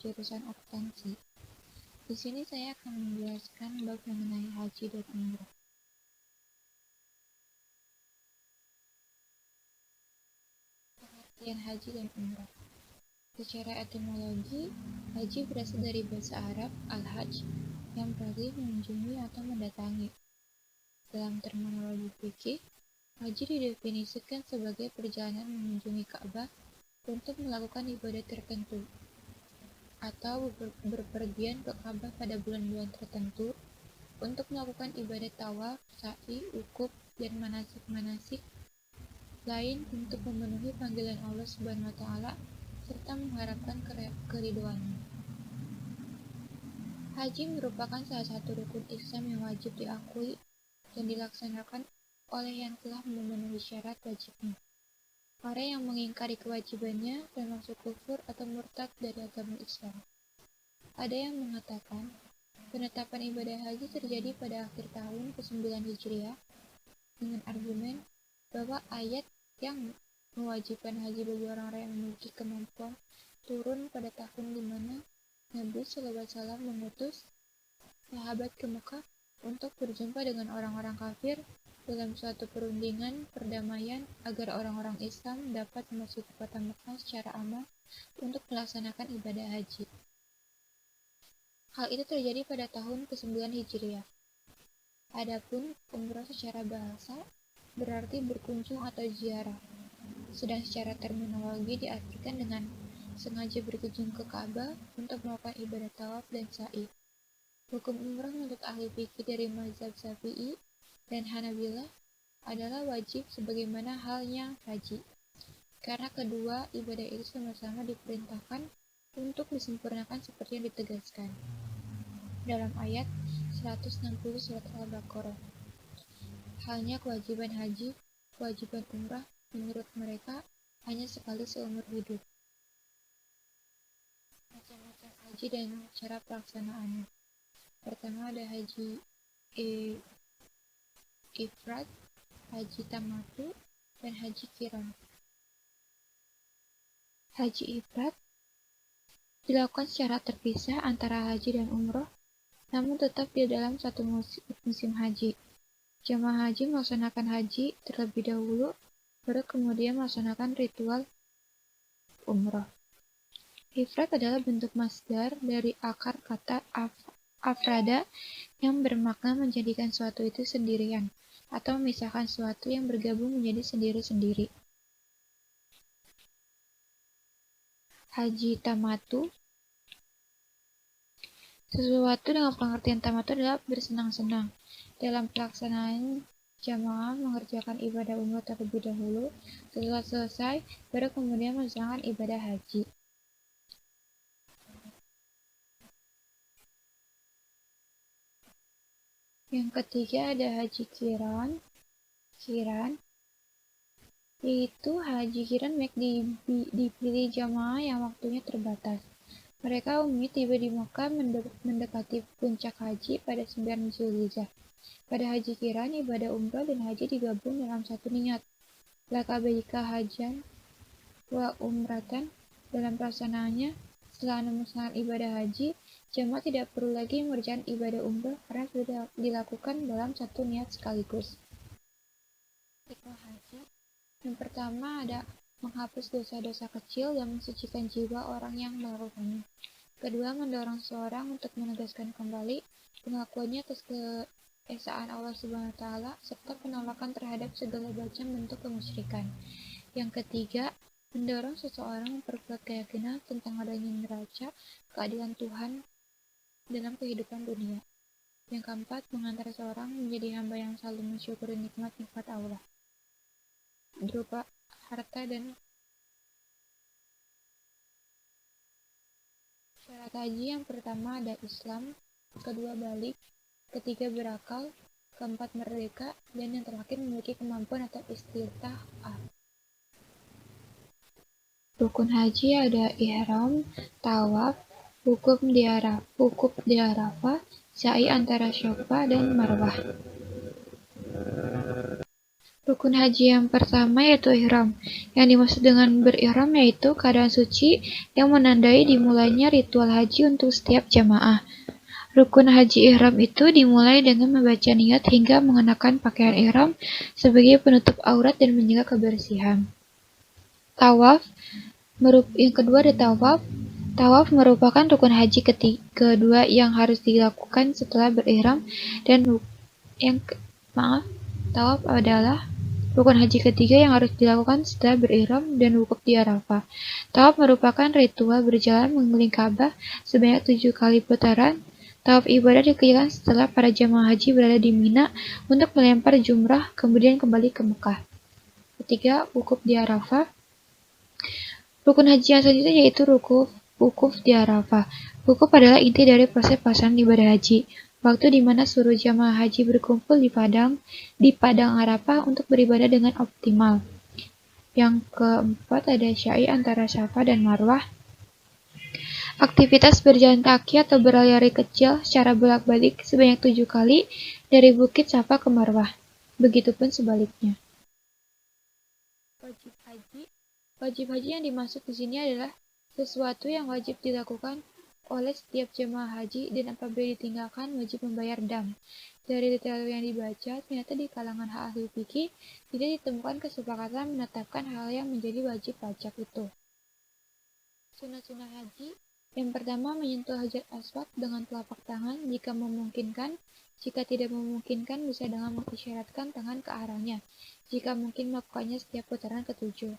jurusan akuntansi. Di sini saya akan menjelaskan bab mengenai haji dan umrah. Pengertian haji dan umrah. Secara etimologi, haji berasal dari bahasa Arab al-hajj yang berarti mengunjungi atau mendatangi. Dalam terminologi fikih, haji didefinisikan sebagai perjalanan mengunjungi Ka'bah untuk melakukan ibadah tertentu, atau berpergian ke Ka'bah pada bulan-bulan tertentu untuk melakukan ibadah tawaf, sa'i, wukuf, dan manasik-manasik lain untuk memenuhi panggilan Allah Subhanahu wa Ta'ala serta mengharapkan keridhoannya. Haji merupakan salah satu rukun Islam yang wajib diakui dan dilaksanakan oleh yang telah memenuhi syarat wajibnya. Orang yang mengingkari kewajibannya termasuk kufur atau murtad dari agama Islam. Ada yang mengatakan penetapan ibadah haji terjadi pada akhir tahun ke-9 Hijriah dengan argumen bahwa ayat yang mewajibkan haji bagi orang-orang yang memiliki kemampuan turun pada tahun di mana Nabi SAW mengutus sahabat ke Mekah untuk berjumpa dengan orang-orang kafir dalam suatu perundingan perdamaian agar orang-orang Islam dapat memasuki kota Mekah secara aman untuk melaksanakan ibadah haji. Hal itu terjadi pada tahun ke-9 Hijriah. Adapun umrah secara bahasa berarti berkunjung atau ziarah, sedang secara terminologi diartikan dengan sengaja berkunjung ke Ka'bah untuk melakukan ibadah tawaf dan sa'i. Hukum umrah menurut ahli fikih dari mazhab Syafi'i dan Hanabilah adalah wajib sebagaimana halnya haji, karena kedua ibadah itu sama-sama diperintahkan untuk disempurnakan seperti yang ditegaskan dalam ayat 160 surat Al-Baqarah. Halnya kewajiban haji, kewajiban umrah menurut mereka hanya sekali seumur hidup. Macam-macam haji dan cara pelaksanaannya. Pertama ada haji ifrad, haji tamattu, dan haji qiran. Haji ifrad dilakukan secara terpisah antara haji dan umroh, namun tetap di dalam satu musim haji. Jamaah haji melaksanakan haji terlebih dahulu, baru kemudian melaksanakan ritual umroh. Ifrad adalah bentuk masdar dari akar kata afrada yang bermakna menjadikan suatu itu sendirian, atau memisahkan suatu yang bergabung menjadi sendiri-sendiri. Haji tamattu. Sesuatu dengan pengertian tamattu adalah bersenang-senang. Dalam pelaksanaan, jamaah mengerjakan ibadah umrah terlebih dahulu, setelah selesai, baru kemudian melaksanakan ibadah haji. Yang ketiga ada haji qiran. Yaitu haji qiran baik dipilih jamaah yang waktunya terbatas. Mereka umumnya tiba di Makkah mendekati puncak haji pada 9 Zulhijjah. Pada haji qiran, ibadah umrah dan haji digabung dalam satu niat. Lakabaika hajan wa umratan. Dalam pelaksanaannya, setelah melaksanakan ibadah haji, jamaah tidak perlu lagi mengerjakan ibadah umrah karena sudah dilakukan dalam satu niat sekaligus. Hikmah haji. Yang pertama ada menghapus dosa-dosa kecil dan mensucikan jiwa orang yang melakukannya. Kedua, mendorong seseorang untuk menegaskan kembali pengakuannya atas keesaan Allah Subhanahu wa Ta'ala serta penolakan terhadap segala macam bentuk kemusyrikan. Yang ketiga, mendorong seseorang memperkuat keyakinan tentang adanya neraca keadilan Tuhan dalam kehidupan dunia. Yang keempat, mengantar seorang menjadi hamba yang selalu mensyukuri nikmat-nikmat Allah berupa harta dan syarat haji. Yang pertama ada Islam, kedua balik, ketiga berakal, keempat merdeka, dan yang terakhir memiliki kemampuan atau istita'ah. Rukun haji ada ihram, tawaf, wukuf di Arafah, sa'i antara Safa dan Marwah. Rukun haji yang pertama yaitu ihram. Yang dimaksud dengan berihram yaitu keadaan suci yang menandai dimulainya ritual haji untuk setiap jamaah. Rukun haji ihram itu dimulai dengan membaca niat hingga mengenakan pakaian ihram sebagai penutup aurat dan menjaga kebersihan. Tawaf. Yang kedua ada tawaf. Tawaf merupakan rukun haji kedua yang harus dilakukan setelah berihram dan tawaf adalah rukun haji ketiga yang harus dilakukan setelah berihram dan wukuf di Arafah. Tawaf merupakan ritual berjalan mengelilingi Ka'bah sebanyak 7 kali putaran. Tawaf ibadah dikerjakan setelah para jamaah haji berada di Mina untuk melempar jumrah, kemudian kembali ke Mekah. Ketiga, wukuf di Arafah. Rukun haji yang selanjutnya yaitu wukuf di Arafah. Wukuf adalah inti dari proses pelaksanaan ibadah haji. Waktu di mana seluruh jamaah haji berkumpul di padang Arafah untuk beribadah dengan optimal. Yang keempat ada sya'i antara Safa dan Marwah. Aktivitas berjalan kaki atau berlari kecil secara bolak-balik sebanyak 7 kali dari Bukit Safa ke Marwah. Begitupun sebaliknya. Wajib haji. Wajib haji yang dimaksud di sini adalah sesuatu yang wajib dilakukan oleh setiap jemaah haji dan apabila ditinggalkan wajib membayar dam. Dari detail yang dibaca, ternyata di kalangan ahli fikih tidak ditemukan kesepakatan menetapkan hal yang menjadi wajib pajak itu. Sunah-sunah haji. Yang pertama, menyentuh Hajar Aswad dengan telapak tangan jika memungkinkan. Jika tidak memungkinkan, bisa dengan mengisyaratkan tangan ke arahnya. Jika mungkin, melakukannya setiap putaran ketujuh.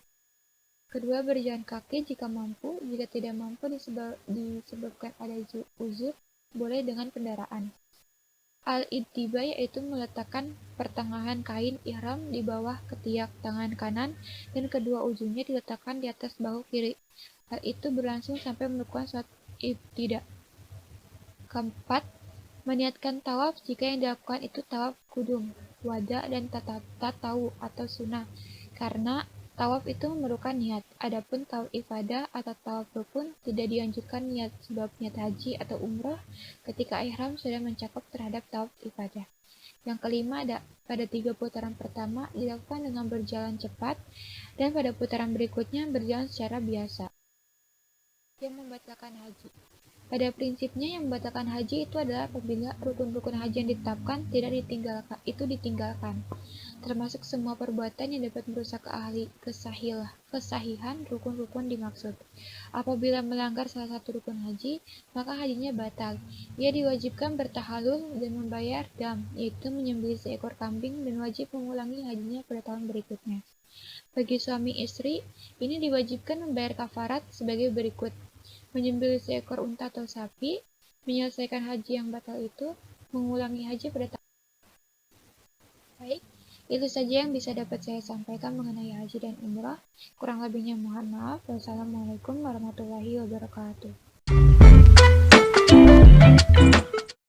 Kedua, berjalan kaki jika mampu. Jika tidak mampu disebabkan ada uzur, boleh dengan kendaraan. Al-Ittiba yaitu meletakkan pertengahan kain ihram di bawah ketiak tangan kanan dan kedua ujungnya diletakkan di atas bahu kiri. Hal itu berlangsung sampai melakukan sholat ibtidah. Keempat, meniatkan tawaf jika yang dilakukan itu tawaf kudum, wada, dan tatau atau sunnah. Karena tawaf itu memerlukan niat. Adapun tawaf ifadah atau tawaf rukun tidak dianjurkan niat sebab niat haji atau umrah ketika ihram sudah mencakup terhadap tawaf ifadah. Yang kelima, pada 3 putaran pertama dilakukan dengan berjalan cepat dan pada putaran berikutnya berjalan secara biasa. Yang membatalkan haji. Pada prinsipnya yang membatalkan haji itu adalah apabila rukun-rukun haji yang ditetapkan tidak ditinggalkan, termasuk semua perbuatan yang dapat merusak kesahihan rukun-rukun dimaksud. Apabila melanggar salah satu rukun haji, maka hajinya batal. Ia diwajibkan bertahalul dan membayar dam, yaitu menyembelih seekor kambing dan wajib mengulangi hajinya pada tahun berikutnya. Bagi suami istri, ini diwajibkan membayar kafarat sebagai berikut. Menyembelih seekor unta atau sapi, menyelesaikan haji yang batal itu, mengulangi haji pada tahun. Baik, itu saja yang bisa dapat saya sampaikan mengenai haji dan umrah. Kurang lebihnya mohon maaf. Wassalamualaikum warahmatullahi wabarakatuh.